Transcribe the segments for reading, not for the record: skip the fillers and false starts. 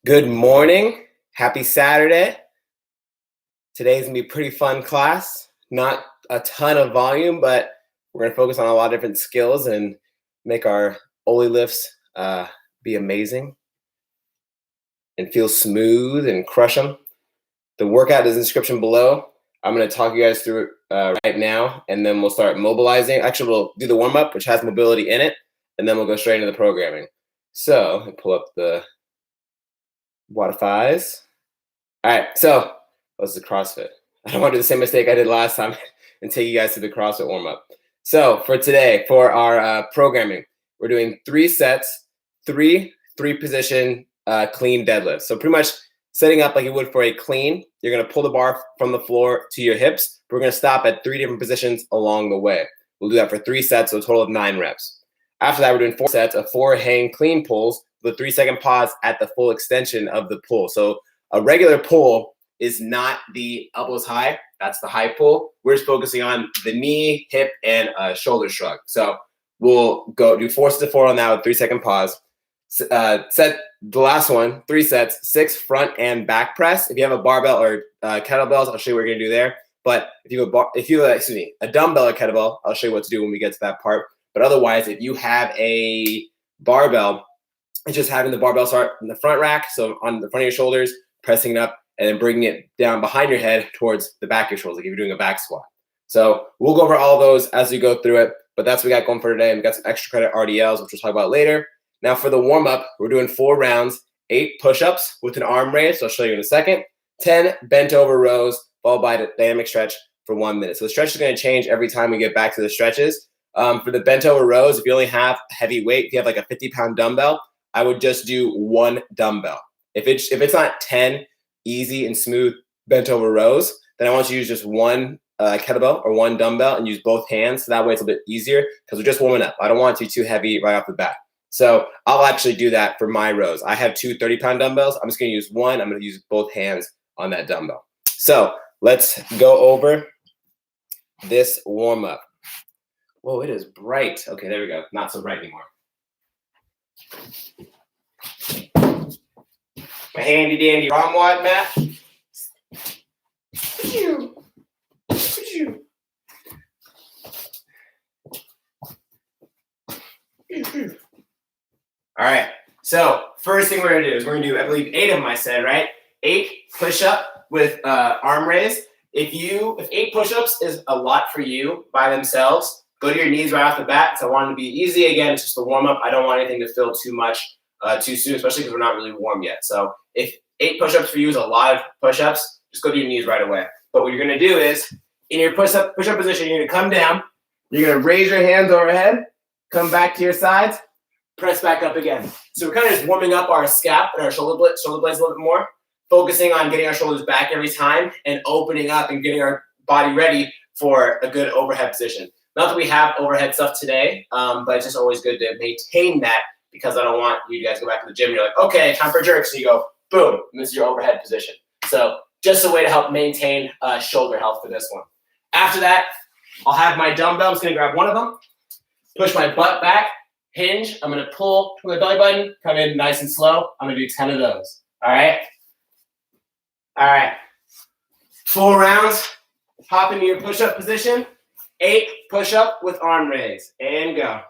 Good morning. Happy Saturday. Today's going to be a pretty fun class. Not a ton of volume, but we're going to focus on a lot of different skills and make our Oli lifts be amazing and feel smooth and crush them. The workout is in the description below. I'm going to talk you guys through it right now, and then we'll start mobilizing. Actually, we'll do the warm-up, which has mobility in it, and then we'll go straight into the programming. So, I'll pull up the Wi-Fi's. All right, so this is CrossFit. I don't want to do the same mistake I did last time and take you guys to the CrossFit warm-up. So for today, for our programming, we're doing 3 sets, three position clean deadlifts. So pretty much setting up like you would for a clean. You're going to pull the bar from the floor to your hips. We're going to stop at 3 different positions along the way. We'll do that for 3 sets, so a total of 9 reps. After that, we're doing 4 sets of 4 hang clean pulls with a 3-second pause at the full extension of the pull. So a regular pull is not the elbows high. That's the high pull. We're just focusing on the knee, hip, and shoulder shrug. So we'll go do 4 sets of 4 on that with 3-second pause. Set the last one, 3 sets, 6 front and back press. If you have a barbell or kettlebells, I'll show you what we're gonna do there. But if you have a dumbbell or kettlebell, I'll show you what to do when we get to that part. But otherwise, if you have a barbell, it's just having the barbell start in the front rack, so on the front of your shoulders, pressing it up, and then bringing it down behind your head towards the back of your shoulders, like if you're doing a back squat. So we'll go over all those as we go through it, but that's what we got going for today. And we got some extra credit RDLs, which we'll talk about later. Now for the warm-up, we're doing 4 rounds, 8 push-ups with an arm raise, so I'll show you in a second, 10 bent over rows, followed by the dynamic stretch for 1 minute. So the stretch is going to change every time we get back to the stretches. For the bent over rows, if you only have heavy weight, if you have like a 50-pound dumbbell, I would just do 1 dumbbell. If it's not 10 easy and smooth bent over rows, then I want you to use just 1 kettlebell or 1 dumbbell and use both hands. So that way it's a bit easier because we're just warming up. I don't want it to be too heavy right off the bat. So I'll actually do that for my rows. I have 2 30-pound dumbbells. I'm just going to use 1. I'm going to use both hands on that dumbbell. So let's go over this warm up. Whoa, it is bright. Okay, there we go. Not so bright anymore. My handy dandy ROMWAD mat. All right. So first thing we're gonna do is we're gonna do, I believe, 8 of them. I said, right? 8 push-up with arm raise. If 8 push-ups is a lot for you by themselves, go to your knees right off the bat. So I want it to be easy. Again, it's just a warm-up. I don't want anything to feel too much too soon, especially because we're not really warm yet. So if 8 push-ups for you is a lot of push-ups, just go to your knees right away. But what you're going to do is, in your push-up position, you're going to come down. You're going to raise your hands overhead, come back to your sides, press back up again. So we're kind of just warming up our scap and our shoulder blades a little bit more, focusing on getting our shoulders back every time and opening up and getting our body ready for a good overhead position. Not that we have overhead stuff today, but it's just always good to maintain that because I don't want you guys to go back to the gym and you're like, okay, time for jerks. So you go, boom, and this is your overhead position. So just a way to help maintain shoulder health for this one. After that, I'll have my dumbbell. I'm just going to grab one of them, push my butt back, hinge. I'm going to pull from my belly button, come in nice and slow. I'm going to do 10 of those. All right? All right. 4 rounds. Hop into your push-up position. 8 push-up with arm raise. And go.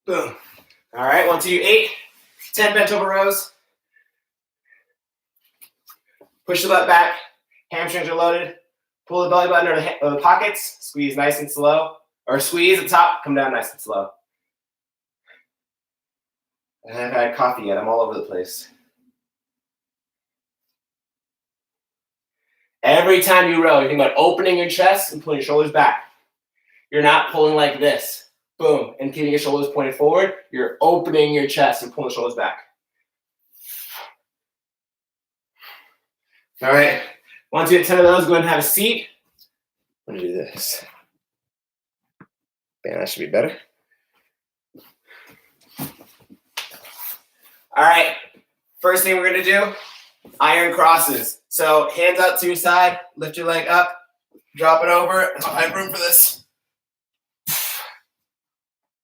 Boom. All right, 1, 2, 8, 10 bent over rows. Push the butt back. Hamstrings are loaded. Pull the belly button or the pockets. Squeeze nice and slow. Or squeeze at the top. Come down nice and slow. I haven't had coffee yet. I'm all over the place. Every time you row, you think about opening your chest and pulling your shoulders back. You're not pulling like this. Boom. And keeping your shoulders pointed forward. You're opening your chest and pulling the shoulders back. All right. Once you get 10 of those, go ahead and have a seat. I'm going to do this. Man, that should be better. All right. First thing we're going to do, iron crosses. So hands out to your side, lift your leg up, drop it over. I have room for this.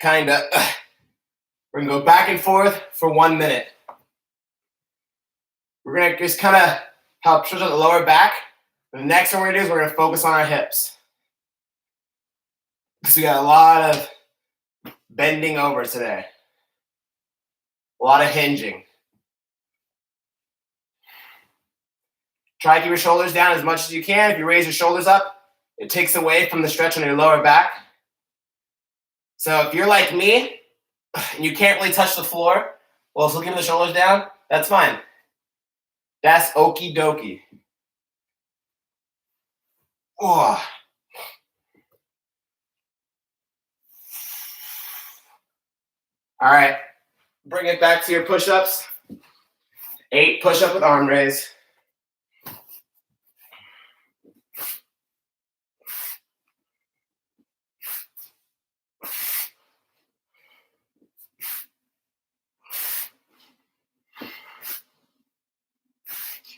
Kinda. We're going to go back and forth for 1 minute. We're going to just kind of help stretch out the lower back. The next thing we're going to do is we're going to focus on our hips. Because we got a lot of bending over today. A lot of hinging. Try to keep your shoulders down as much as you can. If you raise your shoulders up, it takes away from the stretch on your lower back. So if you're like me, and you can't really touch the floor while still keeping the shoulders down, that's fine. That's okie dokie. Oh. All right, bring it back to your push-ups. 8 push-up with arm raise.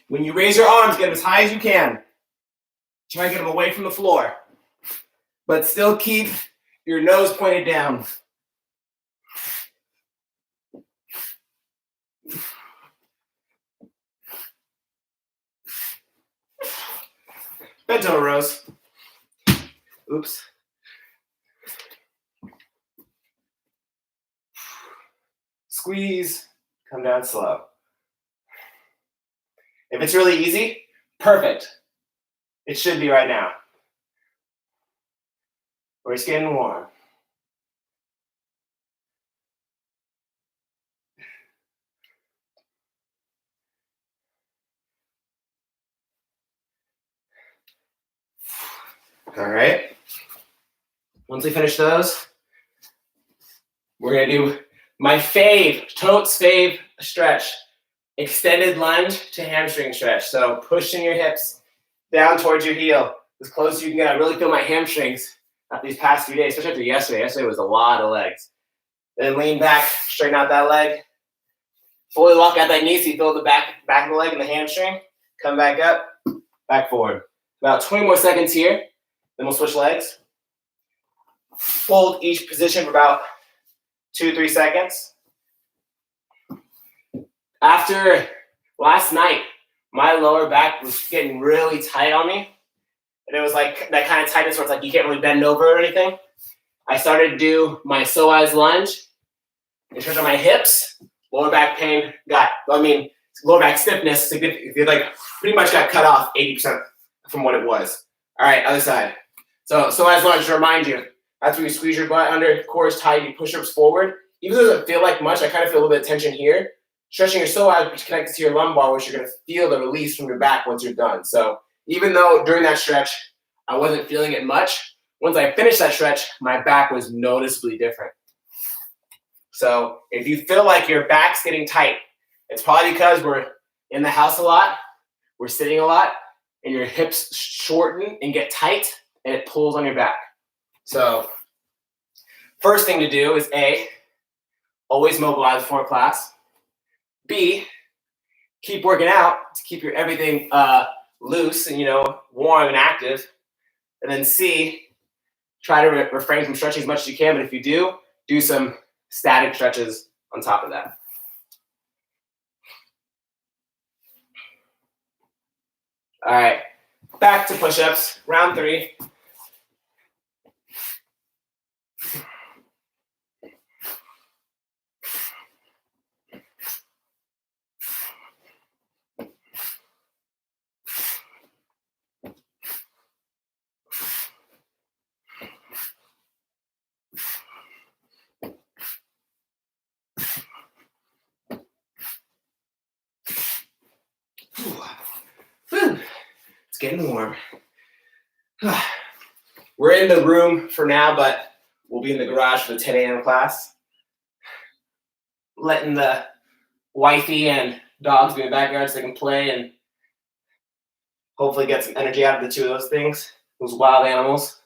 When you raise your arms, get them as high as you can. Try to get them away from the floor. But still keep your nose pointed down. Bent over rows. Oops. Squeeze, come down slow. If it's really easy, perfect. It should be right now. We're just getting warm. All right. Once we finish those, we're going to do my totes fave stretch. Extended lunge to hamstring stretch. So pushing your hips down towards your heel as close as you can get. I really feel my hamstrings after these past few days, especially after yesterday. Yesterday was a lot of legs. Then lean back, straighten out that leg. Fully lock out that knee so you feel the back of the leg and the hamstring. Come back up, back forward. About 20 more seconds here. Then we'll switch legs. Hold each position for about 2-3 seconds. After last night, my lower back was getting really tight on me. And it was like that kind of tightness where it's like you can't really bend over or anything. I started to do my psoas lunge and stretch on my hips. Lower back pain lower back stiffness, it like pretty much got cut off 80% from what it was. All right, other side. So psoas lunge, to remind you, that's where you squeeze your butt under, core is tight, you push ups forward. Even though it doesn't feel like much, I kind of feel a little bit of tension here. Stretching your psoas, which connects to your lumbar, which you're going to feel the release from your back once you're done. So even though during that stretch, I wasn't feeling it much, once I finished that stretch, my back was noticeably different. So if you feel like your back's getting tight, it's probably because we're in the house a lot, we're sitting a lot, and your hips shorten and get tight, and it pulls on your back. So first thing to do is A, always mobilize before class. B, keep working out to keep your everything loose and warm and active. And then C, try to refrain from stretching as much as you can. But if you do some static stretches on top of that. All right, back to push-ups, round 3. It's getting warm. We're in the room for now, but we'll be in the garage for the 10 a.m. class. Letting the wifey and dogs be in the backyard so they can play and Hopefully get some energy out of the two of those things, those wild animals.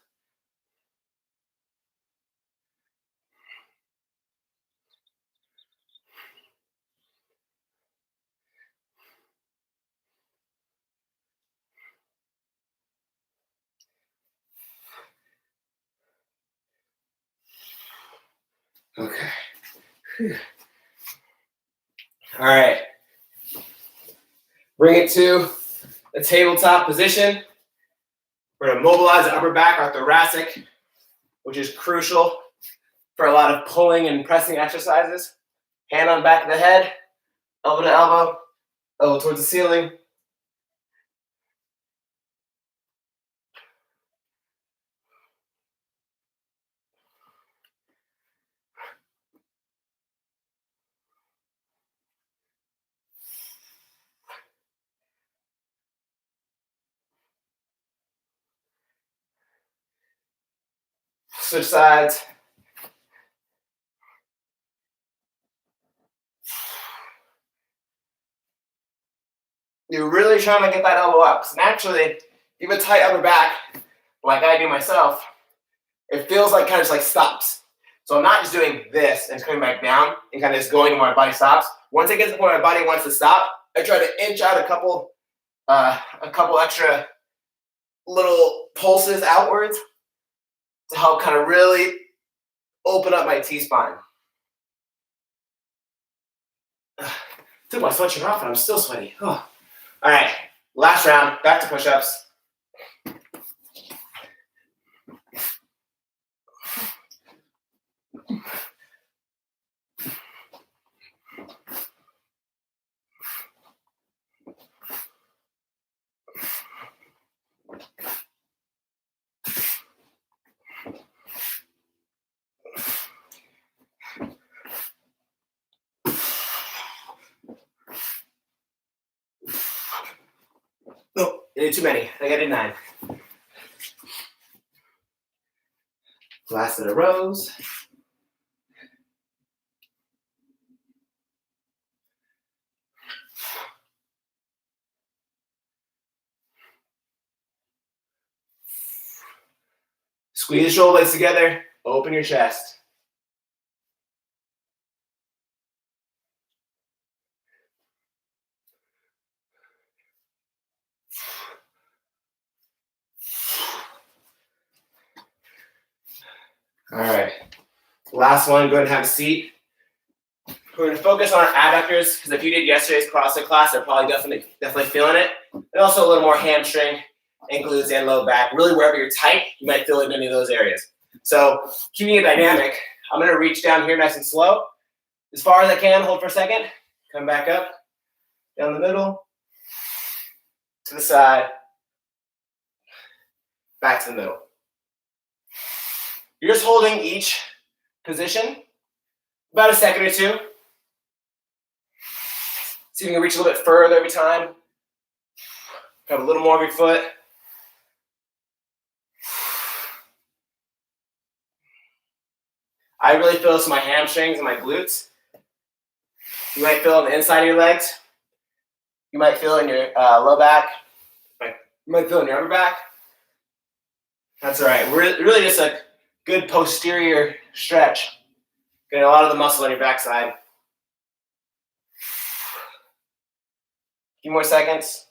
Okay. Whew. All right. Bring it to the tabletop position. We're going to mobilize the upper back, our thoracic, which is crucial for a lot of pulling and pressing exercises. Hand on back of the head, elbow to elbow, elbow towards the ceiling. Switch sides. You're really trying to get that elbow up. Because naturally, if you have a tight upper back, like I do myself, it feels like kind of just like stops. So I'm not just doing this and coming back down and kind of just going to where my body stops. Once I get to the point where my body wants to stop, I try to inch out a couple extra little pulses outwards to help kind of really open up my T-spine. Took my sweatshirt off and I'm still sweaty. Oh. All right, last round, back to push-ups. No, I did too many. I think I did 9. Last set of rows. Squeeze the shoulder blades together. Open your chest. All right. Last one, go ahead and have a seat. We're going to focus on our adductors because if you did yesterday's CrossFit class, they're probably definitely feeling it. And also a little more hamstring, glutes, and low back. Really, wherever you're tight, you might feel it in any of those areas. So keeping it dynamic, I'm going to reach down here nice and slow. As far as I can, hold for a second. Come back up, down the middle, to the side, back to the middle. You're just holding each position about a second or two. See if you can reach a little bit further every time. Grab a little more of your foot. I really feel this in my hamstrings and my glutes. You might feel it on the inside of your legs. You might feel it in your low back. You might feel it in your upper back. That's all right. We're really just a good posterior stretch. Getting a lot of the muscle on your backside. A few more seconds.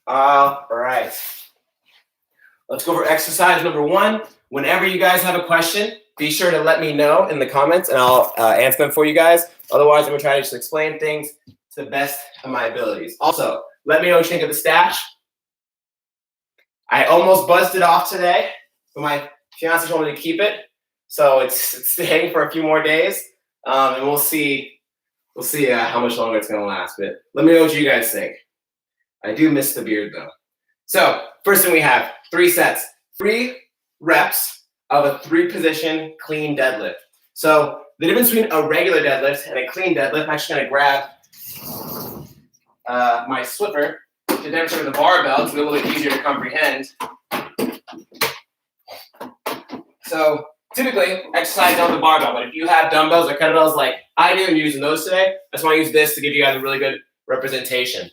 All right. Let's go for exercise number 1. Whenever you guys have a question, be sure to let me know in the comments and I'll answer them for you guys. Otherwise, I'm going to try to just explain things to the best of my abilities. Also, let me know what you think of the stash. I almost buzzed it off today, but my fiance told me to keep it. So it's staying for a few more days. And we'll see how much longer it's going to last. But let me know what you guys think. I do miss the beard, though. So first thing we have, 3 sets, 3 reps of a 3-position clean deadlift. So the difference between a regular deadlift and a clean deadlift, I'm actually going to grab my slipper to demonstrate with the barbell. It's a little bit easier to comprehend. So typically, exercise on the barbell, but if you have dumbbells or kettlebells like I do and you're using those today, I just want to use this to give you guys a really good representation.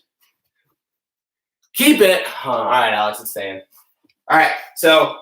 Keep it. All right, Alex, it's staying. All right, so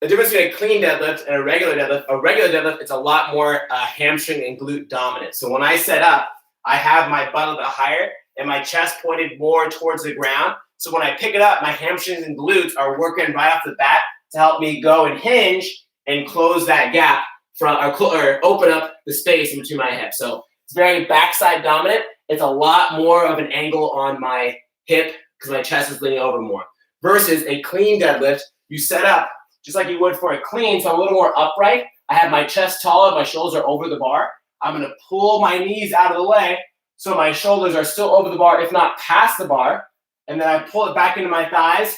the difference between a clean deadlift and a regular deadlift, it's a lot more hamstring and glute dominant. So when I set up, I have my butt a little bit higher and my chest pointed more towards the ground. So when I pick it up, my hamstrings and glutes are working right off the bat to help me go and hinge and close that gap from or open up the space in between my hips. So it's very backside dominant. It's a lot more of an angle on my hip because my chest is leaning over more. Versus a clean deadlift, you set up just like you would for a clean, so I'm a little more upright. I have my chest taller, my shoulders are over the bar. I'm gonna pull my knees out of the way so my shoulders are still over the bar, if not past the bar. And then I pull it back into my thighs,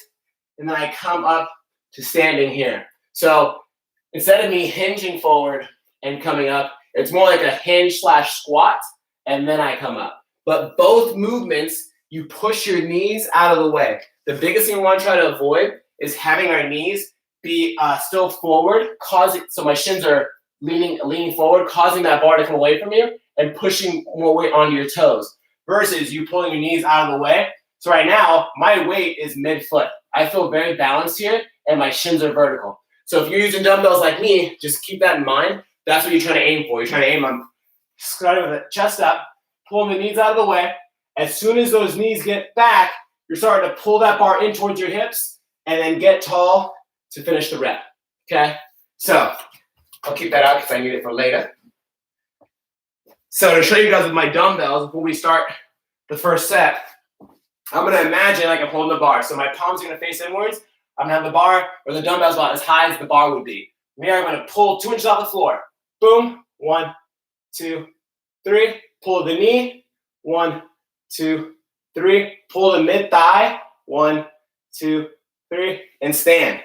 and then I come up to standing here. So instead of me hinging forward and coming up, it's more like a hinge / squat, and then I come up. But both movements, you push your knees out of the way. The biggest thing we want to try to avoid is having our knees be still forward, so my shins are leaning forward, causing that bar to come away from you and pushing more weight onto your toes. Versus you pulling your knees out of the way. So right now, my weight is mid-foot. I feel very balanced here, and my shins are vertical. So if you're using dumbbells like me, just keep that in mind. That's what you're trying to aim for. You're trying to aim on starting with the chest up, pulling the knees out of the way. As soon as those knees get back, you're starting to pull that bar in towards your hips and then get tall to finish the rep, okay? So I'll keep that out because I need it for later. So to show you guys with my dumbbells, before we start the first set, I'm gonna imagine like I'm holding the bar. So my palms are gonna face inwards. I'm gonna have the bar or the dumbbells about as high as the bar would be. From here, I'm gonna pull 2 inches off the floor. Boom, 1, 2, 3. Pull the knee, 1, 2, 3. Pull the mid-thigh, 1, 2, 3, and stand.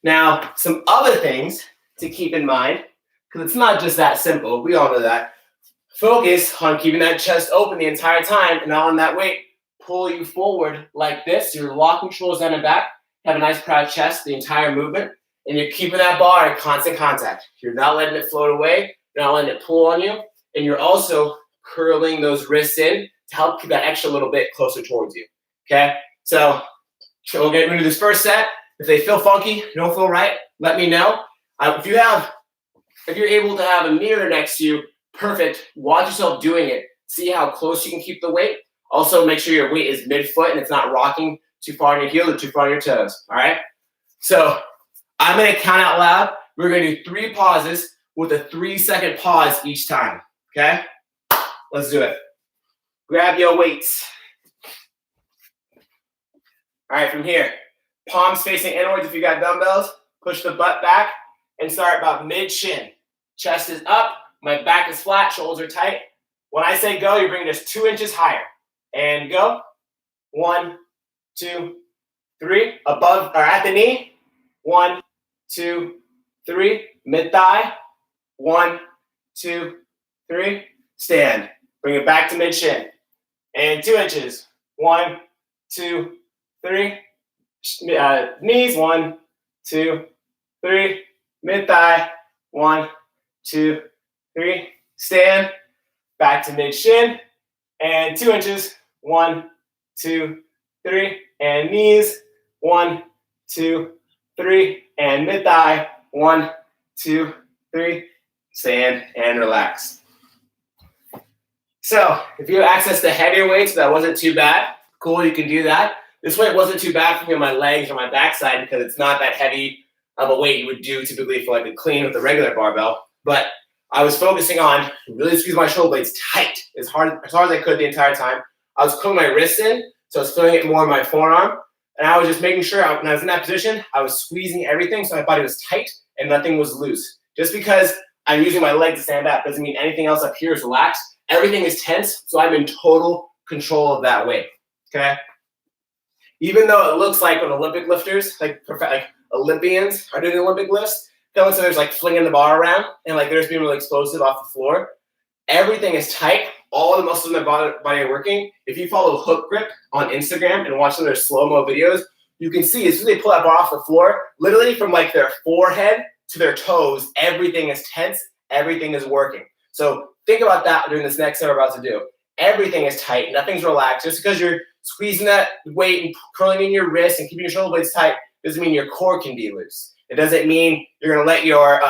Now, some other things to keep in mind, because it's not just that simple. We all know that. Focus on keeping that chest open the entire time and not on that weight. Pull you forward like this. You're locking shoulders down and back. Have a nice proud chest the entire movement. And you're keeping that bar in constant contact. You're not letting it float away. You're not letting it pull on you. And you're also curling those wrists in to help keep that extra little bit closer towards you. Okay? So we'll get into this first set. If they feel funky, don't feel right, let me know. If you're able to have a mirror next to you, perfect. Watch yourself doing it. See how close you can keep the weight. Also, make sure your weight is mid-foot and it's not rocking too far on your heel or too far on your toes. All right? So I'm going to count out loud. We're going to do 3 pauses with a 3-second pause each time. Okay? Let's do it. Grab your weights. All right, from here, palms facing inwards if you got dumbbells. Push the butt back and start about mid-shin. Chest is up. My back is flat. Shoulders are tight. When I say go, you're bringing this 2 inches higher. And go. 1, 2, 3. Above or at the knee. 1, 2, 3. Mid-thigh. 1, 2, 3. Stand. Bring it back to mid-shin. And 2 inches. 1, 2, 3. Knees. 1, 2, 3. Mid-thigh. 1, 2, 3. Stand. Back to mid-shin. And 2 inches. 1, 2, 3. And knees. 1, 2, 3. And mid-thigh. 1, 2, 3. Stand and relax. So if you have access to heavier weights, that wasn't too bad. Cool, you can do that. This weight wasn't too bad for me on my legs or my backside because it's not that heavy of a weight you would do typically for like a clean with a regular barbell. But I was focusing on really squeeze my shoulder blades tight as hard as I could the entire time. I was pulling my wrists in, so I was feeling it more in my forearm. And I was just making sure when I was in that position, I was squeezing everything so my body was tight and nothing was loose. Just because I'm using my leg to stand up doesn't mean anything else up here is relaxed. Everything is tense, so I'm in total control of that weight, okay? Even though it looks like when Olympic lifters, like Olympians are doing Olympic lifts, so there's like flinging the bar around and like they're just being really explosive off the floor. Everything is tight all the muscles in their body are working. If you follow Hook Grip on Instagram and watch some of their slow-mo videos, you can see as soon as they pull that bar off the floor, literally from like their forehead to their toes, everything is tense, everything is working. So think about that during this next set we're about to do. Everything is tight, nothing's relaxed. Just because you're squeezing that weight and curling in your wrist and keeping your shoulder blades tight doesn't mean your core can be loose. It doesn't mean you're gonna let your,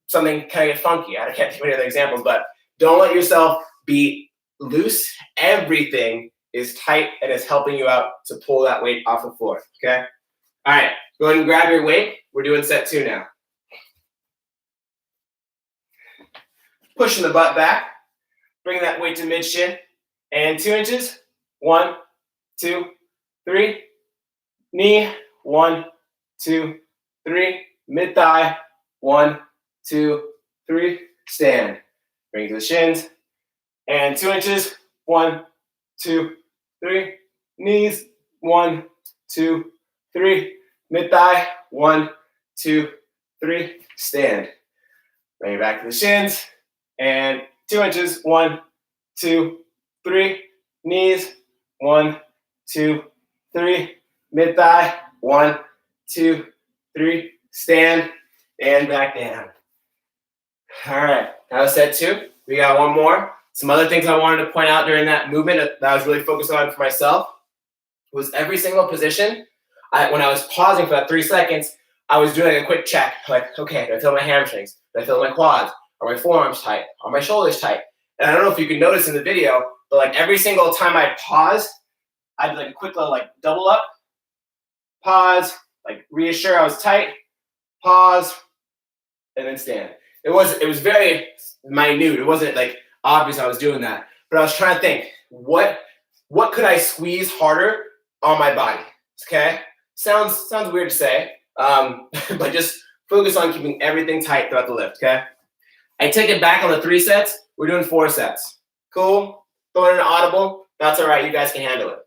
something kind of get funky. I can't think of any other examples, but don't let yourself be loose. Everything is tight and is helping you out to pull that weight off the floor, okay? All right, go ahead and grab your weight. We're doing set 2 now. Pushing the butt back, bring that weight to mid shin, and 2 inches. 1, 2, 3. Knee, 1, 2, 3. Mid thigh, 1, 2, 3. Stand. Bring it to the shins, and 2 inches. 1, 2, 3. Knees, 1, 2, 3. Mid thigh, 1, 2, 3. Stand. Bring it back to the shins, and 2 inches. 1, 2, 3. Knees, 1, 2, 3. Mid thigh, 1, 2, 3. Stand, and back down. All right, that was set 2. We got one more. Some other things I wanted to point out during that movement that I was really focused on for myself was every single position. When I was pausing for that 3 seconds, I was doing a quick check. Like, okay, do I feel my hamstrings? Do I feel my quads? Are my forearms tight? Are my shoulders tight? And I don't know if you can notice in the video, but like every single time I pause, I'd like a quick little like double up, pause, like reassure I was tight, pause, and then stand. It was very minute. It wasn't like obvious I was doing that, but I was trying to think what could I squeeze harder on my body? Okay, sounds weird to say, but just focus on keeping everything tight throughout the lift. Okay, I take it back on the 3 sets. We're doing 4 sets. Cool. Throwing an audible. That's all right. You guys can handle it.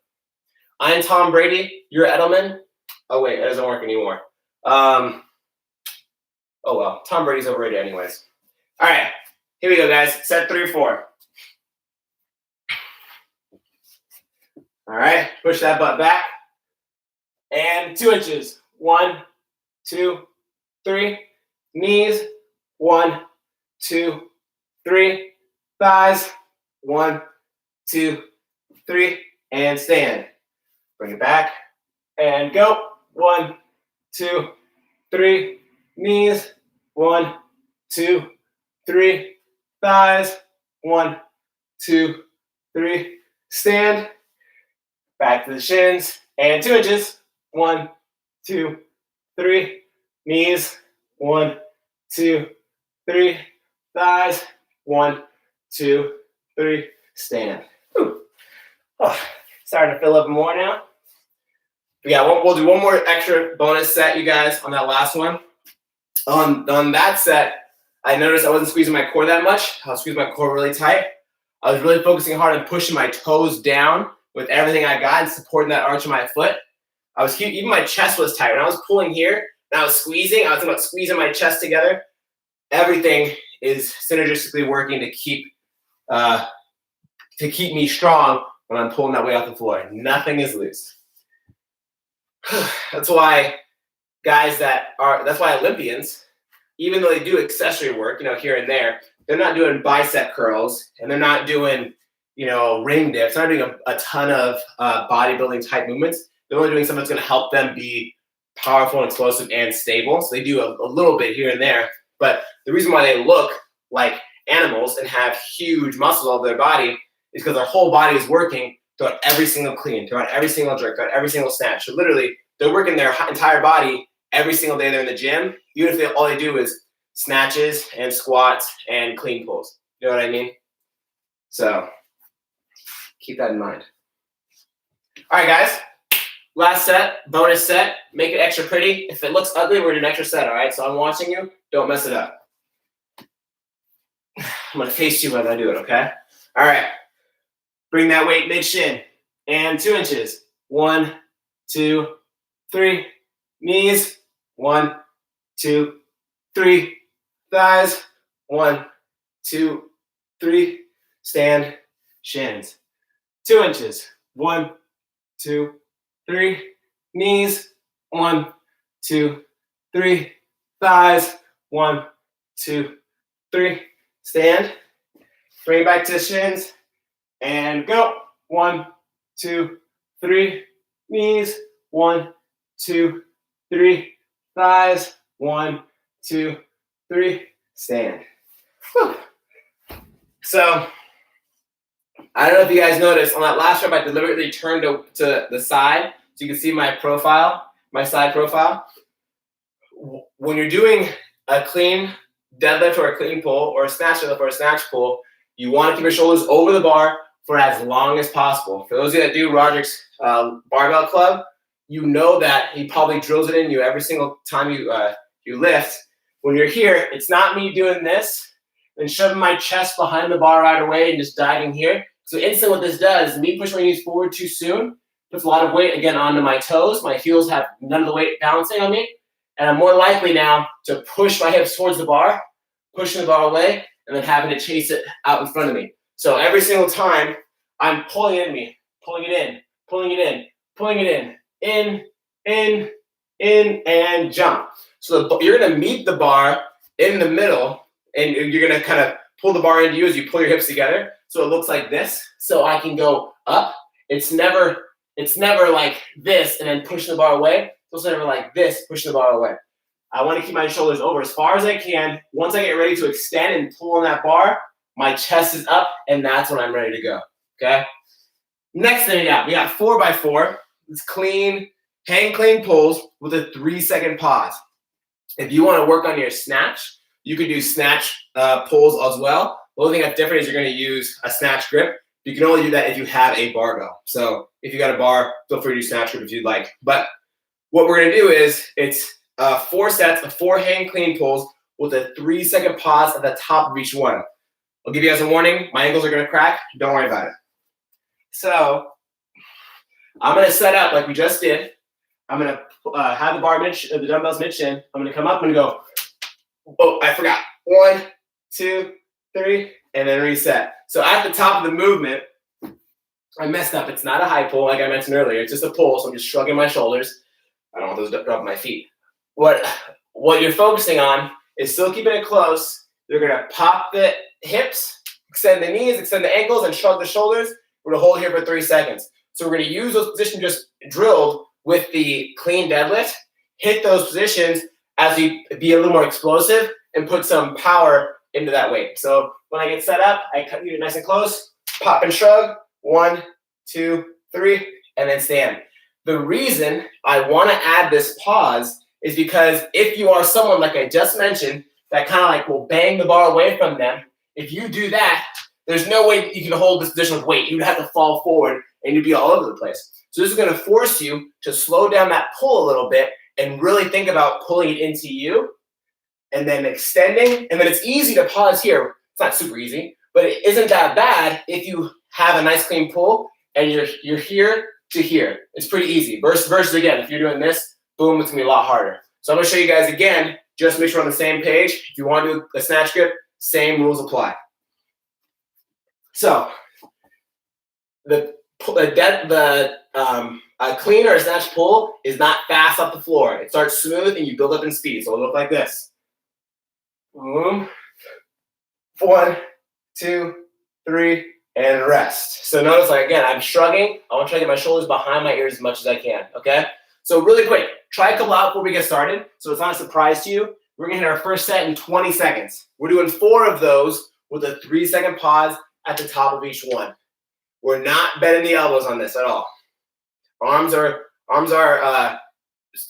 I'm Tom Brady. You're Edelman. Oh wait, that doesn't work anymore. Oh well, Tom Brady's overrated anyways. All right, here we go, guys. Set 3 or 4. All right, push that butt back. And 2 inches. 1, 2, 3. Knees. 1, 2, 3. Thighs. 1, 2, 3. And stand. Bring it back. And go. 1, 2, 3. Knees. 1, 2, 3. Thighs. 1, 2, 3. Stand. Back to the shins. And 2 inches. 1, 2, 3. Knees. 1, 2, 3. Thighs. 1, 2, 3. Stand. Oh, starting to fill up more now. We'll do one more extra bonus set, you guys, on that last one. On that set, I noticed I wasn't squeezing my core that much. I was squeezing my core really tight. I was really focusing hard on pushing my toes down with everything I got and supporting that arch of my foot. Even my chest was tight. When I was pulling here and I was squeezing, I was thinking about squeezing my chest together. Everything is synergistically working to keep me strong when I'm pulling that weight off the floor. Nothing is loose. That's why Olympians, even though they do accessory work, here and there, they're not doing bicep curls and they're not doing, ring dips. They're not doing a ton of bodybuilding type movements. They're only doing something that's going to help them be powerful and explosive and stable. So they do a little bit here and there. But the reason why they look like animals and have huge muscles all over their body is because their whole body is working throughout every single clean, throughout every single jerk, throughout every single snatch. So literally, they're working their entire body every single day they're in the gym, even if all they do is snatches and squats and clean pulls. You know what I mean? So keep that in mind. All right, guys. Last set, bonus set. Make it extra pretty. If it looks ugly, we're doing an extra set, all right? So I'm watching you. Don't mess it up. I'm going to face you as I do it, okay? All right. Bring that weight mid-shin. And 2 inches. 1, 2, 3. Knees. 1, 2, 3. Thighs. 1, 2, 3. stand, shins. 2 inches. 1, 2, 3. Knees. 1, 2, 3. Thighs. 1, 2, 3. Stand. Bring it back to shins. And go. 1, 2, 3. Knees. 1, 2, 3. Thighs. 1, 2, 3. Stand. Whew. So, I don't know if you guys noticed, on that last rep, I deliberately turned to the side so you can see my profile, my side profile. When you're doing a clean deadlift or a clean pull or a snatch deadlift or a snatch pull, you want to keep your shoulders over the bar for as long as possible. For those of you that do Roderick's barbell club, you know that he probably drills it in you every single time you lift. When you're here, it's not me doing this and shoving my chest behind the bar right away and just diving here. So instantly what this does, me pushing my knees forward too soon, puts a lot of weight again onto my toes. My heels have none of the weight balancing on me. And I'm more likely now to push my hips towards the bar, pushing the bar away, and then having to chase it out in front of me. So every single time, I'm pulling it in me, pulling it in, pulling it in, pulling it in, and jump. So you're going to meet the bar in the middle, and you're going to kind of pull the bar into you as you pull your hips together. So it looks like this. So I can go up. It's never like this and then pushing the bar away. It's never like this, pushing the bar away. I want to keep my shoulders over as far as I can. Once I get ready to extend and pull on that bar, my chest is up, and that's when I'm ready to go. Okay? Next thing we got 4x4. It's clean, hang clean pulls with a 3-second pause. If you want to work on your snatch, you can do snatch pulls as well. The only thing that's different is you're going to use a snatch grip. You can only do that if you have a barbell. So if you got a bar, feel free to do snatch grip if you'd like. But what we're going to do is it's 4 sets of 4 hang clean pulls with a 3-second pause at the top of each one. I'll give you guys a warning. My ankles are going to crack. Don't worry about it. So I'm going to set up like we just did. I'm going to have the dumbbells mid-shin. I'm going to come up and go, oh, I forgot. 1, 2, 3, and then reset. So at the top of the movement, I messed up. It's not a high pull like I mentioned earlier. It's just a pull, so I'm just shrugging my shoulders. I don't want those to drop my feet. What you're focusing on is still keeping it close. You're going to pop the hips, extend the knees, extend the ankles, and shrug the shoulders. We're going to hold here for 3 seconds. So we're going to use those positions just drilled with the clean deadlift, hit those positions as we be a little more explosive and put some power into that weight. So when I get set up, I cut you nice and close, pop and shrug, 1, 2, 3, and then stand. The reason I want to add this pause is because if you are someone like I just mentioned that kind of like will bang the bar away from them, if you do that, there's no way you can hold this position with weight. You'd have to fall forward and you'd be all over the place. So this is going to force you to slow down that pull a little bit and really think about pulling it into you and then extending. And then it's easy to pause here. It's not super easy, but it isn't that bad if you have a nice clean pull and you're here to here. It's pretty easy. Versus again, if you're doing this, boom, it's gonna be a lot harder. So I'm gonna show you guys again, just to make sure we're on the same page. If you want to do a snatch grip, same rules apply. So a clean or a snatch pull is not fast off the floor. It starts smooth and you build up in speed. So it'll look like this. Boom. 1, 2, 3, and rest. So notice, like again, I'm shrugging. I want to try to get my shoulders behind my ears as much as I can. Okay. So really quick, try a couple out before we get started. So it's not a surprise to you. We're gonna hit our first set in 20 seconds. We're doing 4 of those with a 3-second pause at the top of each one. We're not bending the elbows on this at all. Arms are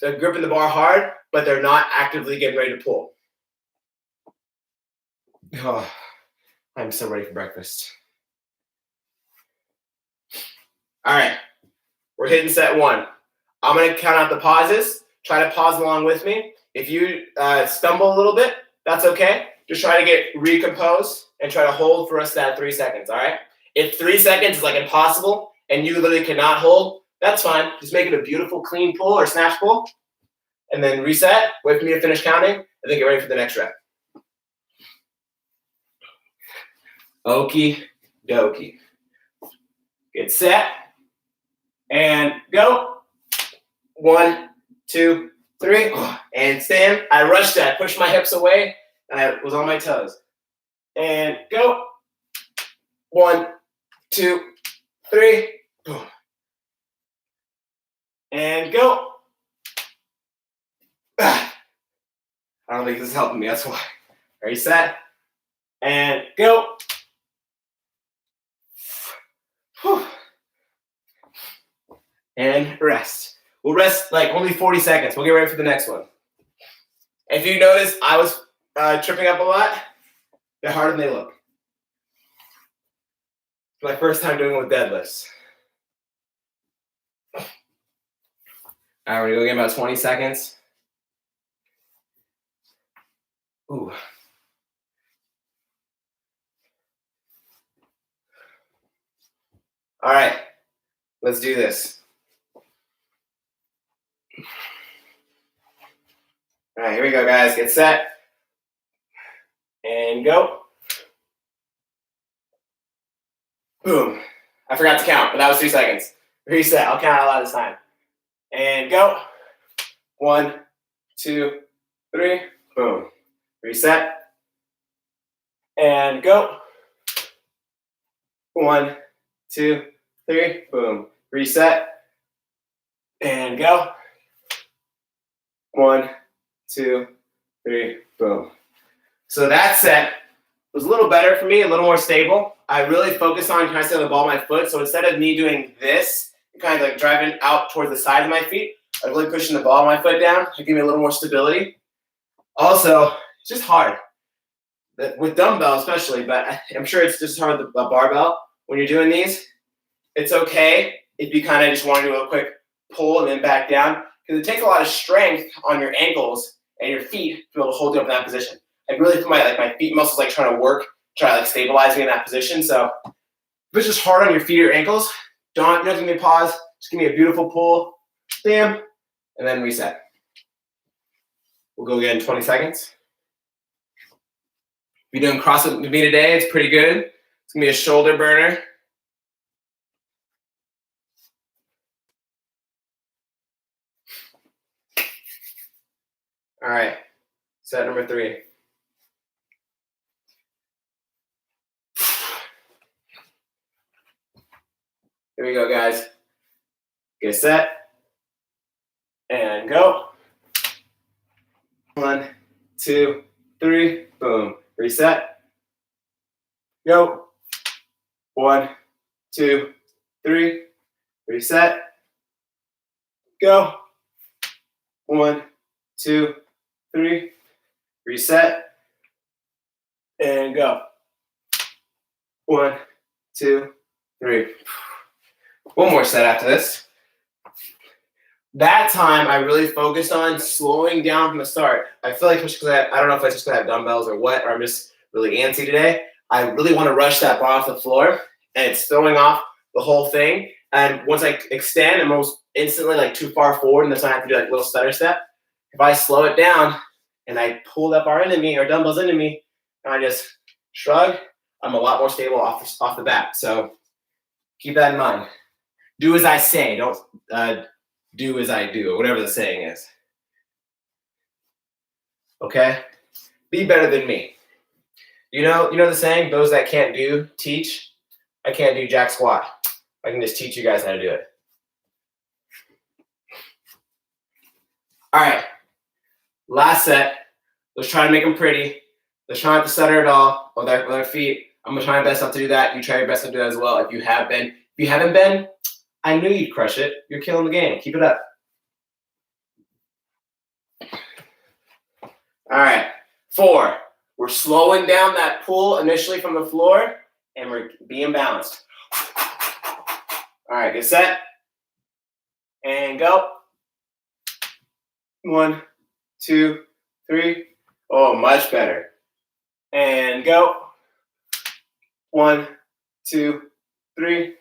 gripping the bar hard, but they're not actively getting ready to pull. Oh, I'm so ready for breakfast. All right, we're hitting set 1. I'm going to count out the pauses. Try to pause along with me. If you stumble a little bit, that's okay. Just try to get recomposed and try to hold for us that 3 seconds, all right? If 3 seconds is like impossible and you literally cannot hold, that's fine. Just make it a beautiful clean pull or snatch pull. And then reset, wait for me to finish counting, and then get ready for the next rep. Okie Dokie. Get set. And go. 1, 2, 3. And stand. I rushed that. Pushed my hips away. And I was on my toes. And go. 1, 2, 3. Boom. And go. I don't think this is helping me. That's why. Ready, set. And go. Whew. And rest. We'll rest like only 40 seconds. We'll get ready for the next one. If you notice, I was tripping up a lot. They're harder than they look. It's my first time doing it with deadlifts. All right, we're gonna go get about 20 seconds. Ooh. All right, let's do this. All right, here we go, guys. Get set. And go. Boom. I forgot to count, but that was 2 seconds. Reset. I'll count out loud this time. And go. 1, 2, 3. Boom. Reset. And go. 1, 2, 3. Boom. Reset. And go. 1, 2, 3. Boom. So that set was a little better for me, a little more stable. I really focused on trying to stay on the ball of my foot. So instead of me doing this, kind of like driving out towards the side of my feet, I was really pushing the ball of my foot down to give me a little more stability. Also, it's just hard. With dumbbell especially, but I'm sure it's just hard with a barbell. When you're doing these, it's okay if you kind of just want to do a quick pull and then back down, because it takes a lot of strength on your ankles and your feet to be able to hold you up in that position. I really feel my feet muscles like trying to work, try to like stabilize me in that position. So if it's just hard on your feet or your ankles, don't give me a pause. Just give me a beautiful pull, bam, and then reset. We'll go again in 20 seconds. If you're doing CrossFit with me today, it's pretty good. It's gonna be a shoulder burner. All right, set number 3. Here we go, guys. Get set. And go. 1, 2, 3. Boom. Reset. Go. 1, 2, 3. Reset. Go. 1, 2, 3. Reset. And go. 1, 2, 3. One more set after this. That time I really focused on slowing down from the start. I feel like just because I don't know if it's just because I have dumbbells or what, or I'm just really antsy today. I really want to rush that bar off the floor, and it's throwing off the whole thing. And once I extend, I'm almost instantly like too far forward, and that's why I have to do like a little stutter step. If I slow it down and I pull that bar into me or dumbbells into me, and I just shrug, I'm a lot more stable off the bat. So keep that in mind. Do as I say, don't do as I do, or whatever the saying is. Okay? Be better than me. You know the saying, those that can't do, teach. I can't do jack squat. I can just teach you guys how to do it. All right. Last set. Let's try to make them pretty. Let's try not to stutter at all with our feet. I'm gonna try my best not to do that. You try your best not to do that as well. If you have been. If you haven't been, I knew you'd crush it. You're killing the game. Keep it up. All right. 4. We're slowing down that pull initially from the floor, and we're being balanced. All right, get set. And go. 1, 2, 3. Oh, much better. And go. 1, 2, 3.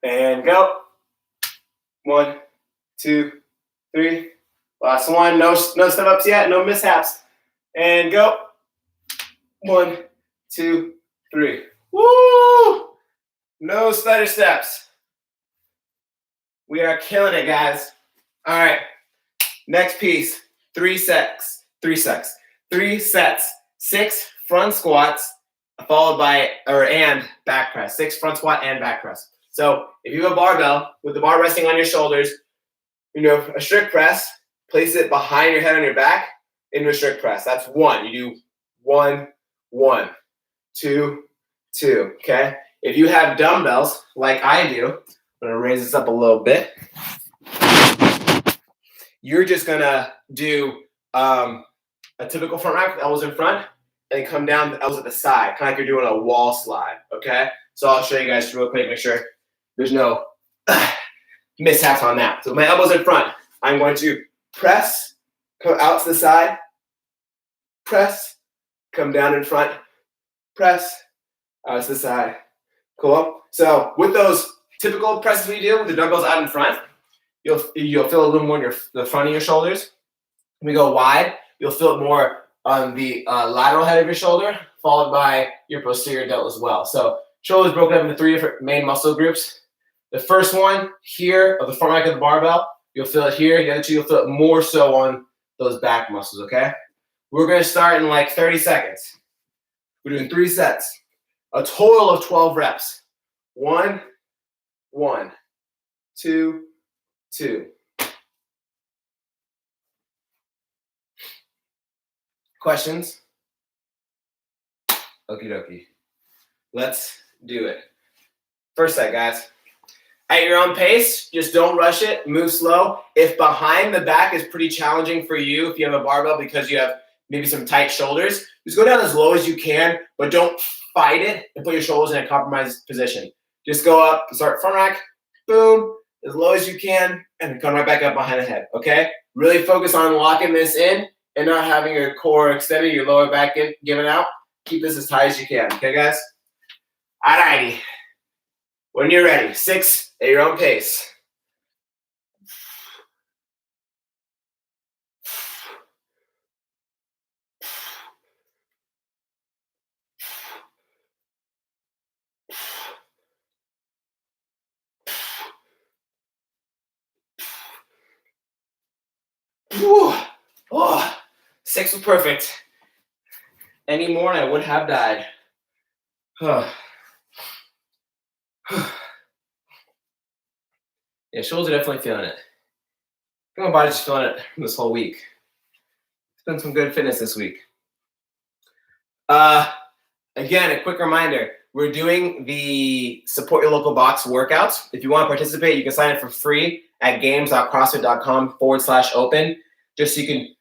And go. 1, 2, 3. Last one. No step ups yet. No mishaps. And go. 1, 2, 3. Woo! No stutter steps. We are killing it, guys. All right. Next piece. 3 sets. 3 sets. 3 sets. 6 front squats followed by and back press. 6 front squat and back press. So if you have a barbell with the bar resting on your shoulders, a strict press, place it behind your head on your back into a strict press. That's 1. You do 1, 1, 2, 2. Okay. If you have dumbbells like I do, I'm gonna raise this up a little bit. You're just gonna do a typical front rack with elbows in front and come down the elbows at the side, kind of like you're doing a wall slide. Okay. So I'll show you guys real quick, make sure there's no mishaps on that. So my elbows in front, I'm going to press, come out to the side, press, come down in front, press, out to the side. Cool. So with those typical presses we do with the dumbbells out in front, you'll feel a little more in the front of your shoulders. When we go wide, you'll feel it more on the lateral head of your shoulder, followed by your posterior delt as well. So shoulders broken up into 3 different main muscle groups. The first one here, of the front rack of the barbell, you'll feel it here. The other 2, you'll feel it more so on those back muscles, okay? We're going to start in like 30 seconds. We're doing 3 sets. A total of 12 reps. 1, 1, 2, 2. Questions? Okie dokie. Let's do it. First set, guys. At your own pace, just don't rush it. Move slow. If behind the back is pretty challenging for you, if you have a barbell because you have maybe some tight shoulders, just go down as low as you can, but don't fight it and put your shoulders in a compromised position. Just go up, start front rack, boom, as low as you can, and come right back up behind the head, okay? Really focus on locking this in and not having your core extended, your lower back given out. Keep this as tight as you can, okay, guys? Alrighty. When you're ready, 6 at your own pace. Whew. Oh, 6 was perfect. Any more and I would have died. Yeah, shoulders are definitely feeling it. My body's just feeling it this whole week. It's been some good fitness this week. Again, a quick reminder. We're doing the Support Your Local Box workouts. If you want to participate, you can sign up for free at games.crossfit.com/open. Just so you can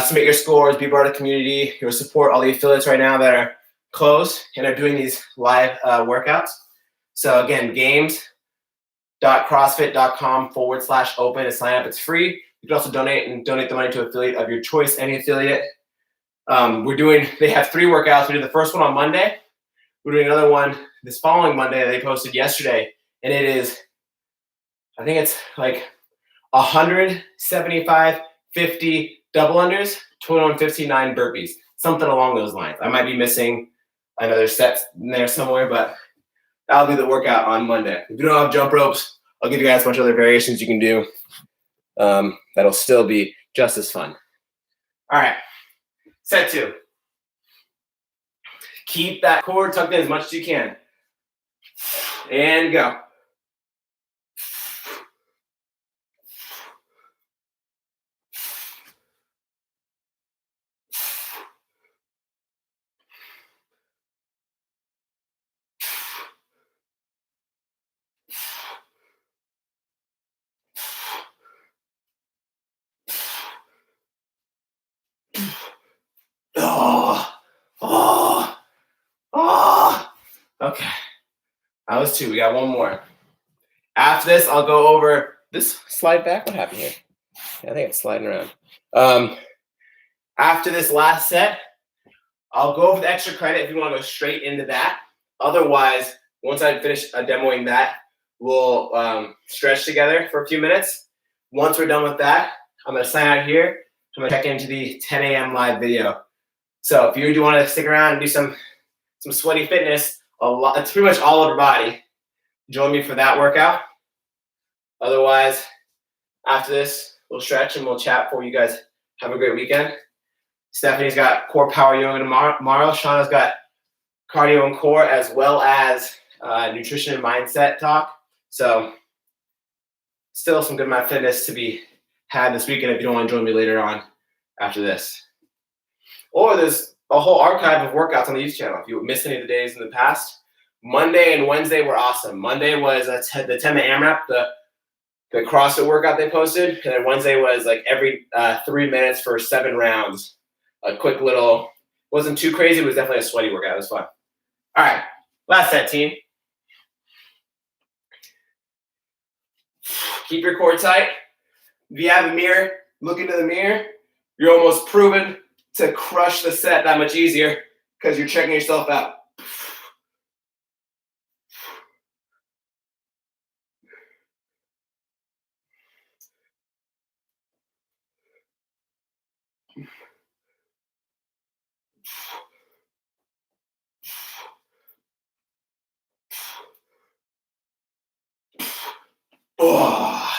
submit your scores, be part of the community, your support all the affiliates right now that are closed and are doing these live workouts. So again, games.crossfit.com/open to sign up. It's free. You can also donate the money to an affiliate of your choice, any affiliate. They have 3 workouts. We did the first one on Monday. We're doing another one this following Monday that they posted yesterday. And it is, I think it's like 175, 50 double unders, 259 burpees, something along those lines. I might be missing another set in there somewhere, but that'll be the workout on Monday. If you don't have jump ropes, I'll give you guys a bunch of other variations you can do. That'll still be just as fun. All right, set 2. Keep that core tucked in as much as you can. And go. Okay, that was 2. We got 1 more. After this, I'll go over this. Slide back. What happened here? I think it's sliding around. After this last set, I'll go over the extra credit if you want to go straight into that. Otherwise, once I finish demoing that, we'll stretch together for a few minutes. Once we're done with that, I'm going to sign out here. I'm going to check into the 10 a.m. live video. So if you do want to stick around and do some some sweaty fitness, a lot. It's pretty much all over body. Join me for that workout. Otherwise, after this, we'll stretch and we'll chat before you guys have a great weekend. Stephanie's got core power yoga tomorrow. Shauna's got cardio and core, as well as nutrition and mindset talk. So still some good mind fitness to be had this weekend if you don't want to join me later on after this. Or there's a whole archive of workouts on the YouTube channel. If you missed any of the days in the past, Monday and Wednesday were awesome. Monday was the 10-minute AMRAP, the CrossFit workout they posted. And then Wednesday was like every 3 minutes for 7 rounds. A quick little, wasn't too crazy. It was definitely a sweaty workout. It was fun. All right, last set, team. Keep your core tight. If you have a mirror, look into the mirror. You're almost proven to crush the set that much easier because you're checking yourself out. Oh.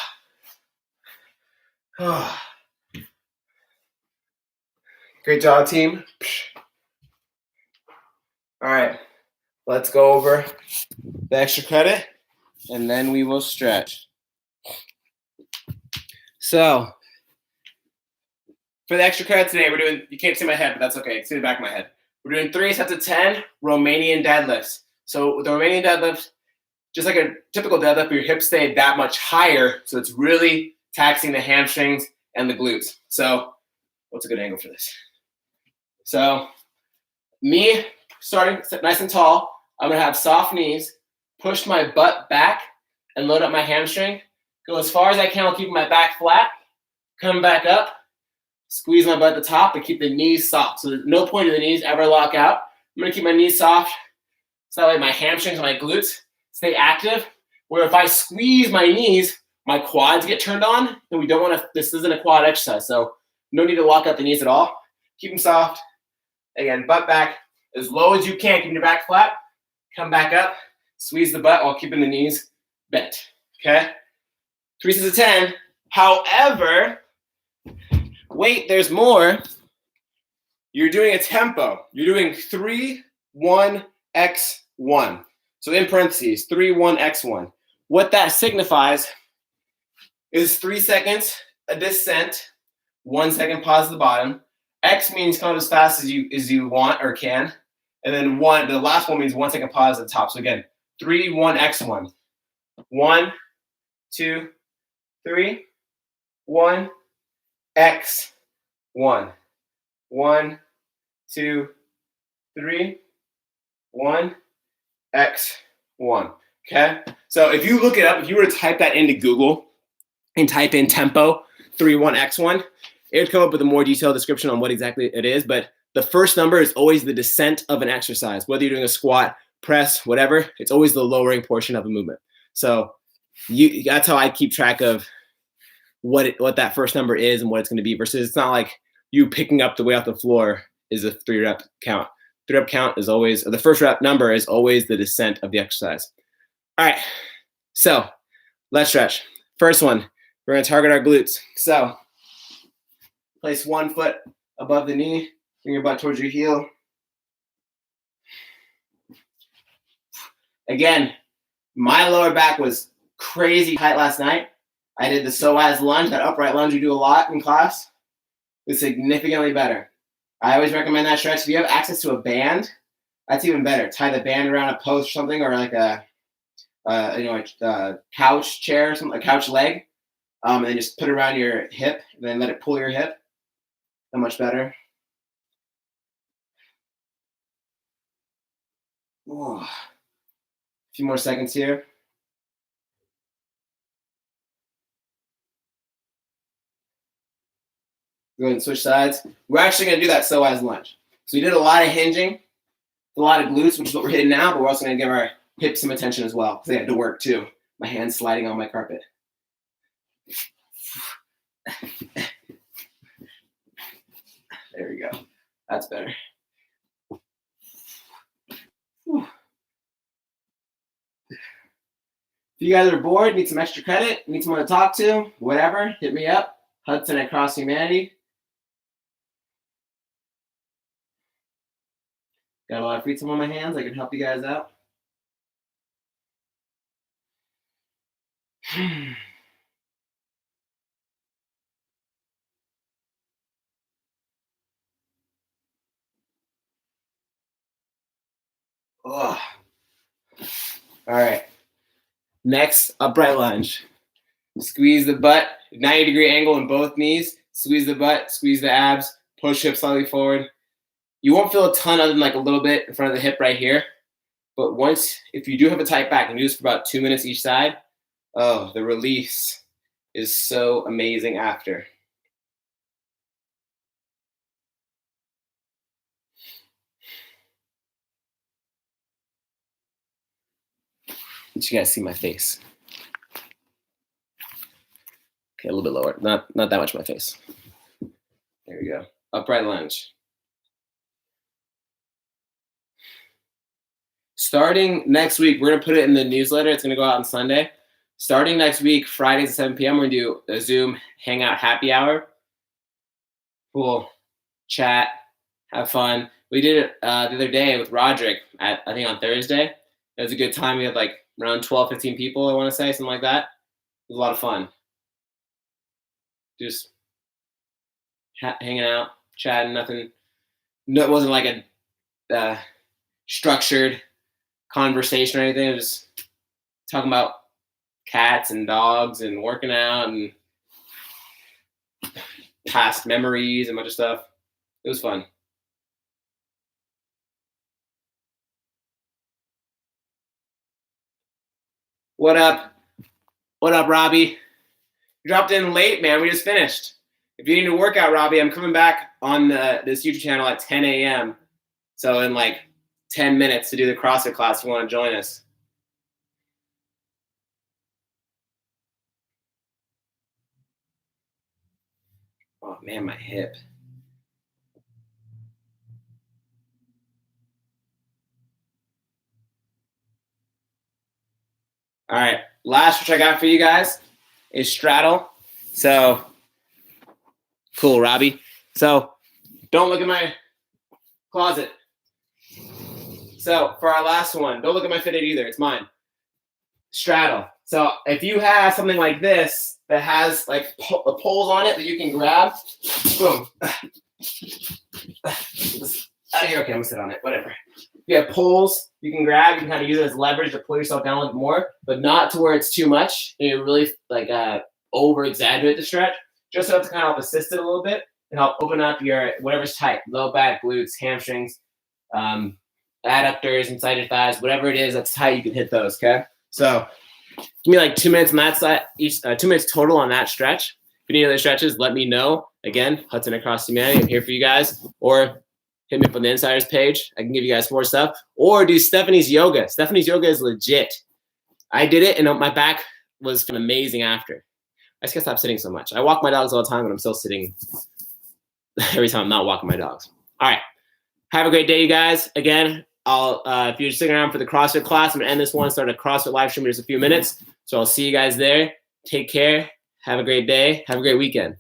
Oh. Great job, team. All right, let's go over the extra credit, and then we will stretch. So, for the extra credit today, we're doing, you can't see my head, but that's okay. You can see the back of my head. We're doing 3 sets of 10 Romanian deadlifts. So, with the Romanian deadlift, just like a typical deadlift, your hips stay that much higher, so it's really taxing the hamstrings and the glutes. So, what's a good angle for this? So, me starting nice and tall, I'm gonna have soft knees, push my butt back, and load up my hamstring. Go as far as I can while keeping my back flat. Come back up, squeeze my butt at the top, and keep the knees soft. So, there's no point of the knees ever lock out. I'm gonna keep my knees soft, so that way my hamstrings and my glutes stay active. Where if I squeeze my knees, my quads get turned on, and we don't want to. This isn't a quad exercise, so no need to lock out the knees at all. Keep them soft. Again, butt back as low as you can, keeping your back flat. Come back up, squeeze the butt while keeping the knees bent. Okay? 3 sets of 10. However, wait, there's more. You're doing a tempo. You're doing 3, 1, X, 1. So in parentheses, 3, 1, X, 1. What that signifies is 3 seconds, a descent, 1 second pause at the bottom. X means count as fast as you want or can. And then 1, the last one means 1 second pause at the top. So again, 3, 1, X, 1. 1, 2, 3, 1, X, 1. 1, 2, 3, 1, X, 1. Okay? So if you look it up, if you were to type that into Google and type in tempo 3, 1, X, 1, it would come up with a more detailed description on what exactly it is. But the first number is always the descent of an exercise. Whether you're doing a squat, press, whatever, it's always the lowering portion of a movement. So that's how I keep track of what that first number is and what it's going to be, versus it's not like you picking up the weight off the floor is a 3-rep count. 3-rep count is always, or the first rep number is always the descent of the exercise. All right, so let's stretch. First one, we're going to target our glutes. So place 1 foot above the knee, bring your butt towards your heel. Again, my lower back was crazy tight last night. I did the psoas lunge, that upright lunge we do a lot in class. It's significantly better. I always recommend that stretch. If you have access to a band, that's even better. Tie the band around a post or something, or like a couch chair or something, a couch leg, and then just put it around your hip, and then let it pull your hip. That much better. Oh. A few more seconds here. Go ahead and switch sides. We're actually going to do that psoas lunge. So we did a lot of hinging, a lot of glutes, which is what we're hitting now, but we're also going to give our hips some attention as well, because they have to work too. My hand's sliding on my carpet. There we go. That's better. If you guys are bored, need some extra credit, need someone to talk to, whatever, hit me up. Hudson at Cross Humanity. Got a lot of free time on my hands. I can help you guys out. Ugh. All right. Next, upright lunge. Squeeze the butt, 90-degree angle in both knees. Squeeze the butt, squeeze the abs, push hip slightly forward. You won't feel a ton other than like a little bit in front of the hip right here. But once, if you do have a tight back and do this for about 2 minutes each side, oh, the release is so amazing after. But you guys see my face. Okay, a little bit lower. Not that much my face. There we go. Upright lunge. Starting next week, we're going to put it in the newsletter. It's going to go out on Sunday. Starting next week, Fridays at 7 p.m., we're going to do a Zoom hangout happy hour. We'll chat, have fun. We did it the other day with Roderick, I think on Thursday. It was a good time. We had like around 12, 15 people, I want to say, something like that. It was a lot of fun. Just hanging out, chatting, nothing. No, it wasn't like a structured conversation or anything. It was just talking about cats and dogs and working out and past memories and a bunch of stuff. It was fun. What up? What up, Robbie? You dropped in late, man. We just finished. If you need a workout, Robbie, I'm coming back on this YouTube channel at 10 a.m. So in like 10 minutes to do the CrossFit class, if you want to join us. Oh, man, my hip. All right, last which I got for you guys is straddle. So, cool, Robbie. So, don't look at my closet. So, for our last one, don't look at my Fitbit either. It's mine. Straddle. So, if you have something like this that has like poles on it that you can grab, boom. Out of here. Okay, I'm gonna sit on it. Whatever. If you have poles you can grab, you can kind of use it as leverage to pull yourself down a little bit more, but not to where it's too much. You really like over exaggerate the stretch, just enough to kind of help assist it a little bit and help open up your whatever's tight, low back, glutes, hamstrings, adductors, inside your thighs, whatever it is that's tight, you can hit those. Okay, so give me like 2 minutes on that side, each 2 minutes total on that stretch. If you need other stretches, let me know. Again, Hudson at Cross Humanity. I'm here for you guys. Or hit me up on the Insiders page. I can give you guys more stuff. Or do Stephanie's yoga. Stephanie's yoga is legit. I did it, and my back was amazing after. I just gotta stop sitting so much. I walk my dogs all the time, and I'm still sitting every time I'm not walking my dogs. All right. Have a great day, you guys. Again, I'll if you're sticking around for the CrossFit class, I'm gonna end this one, start a CrossFit live stream in just a few minutes. So I'll see you guys there. Take care. Have a great day. Have a great weekend.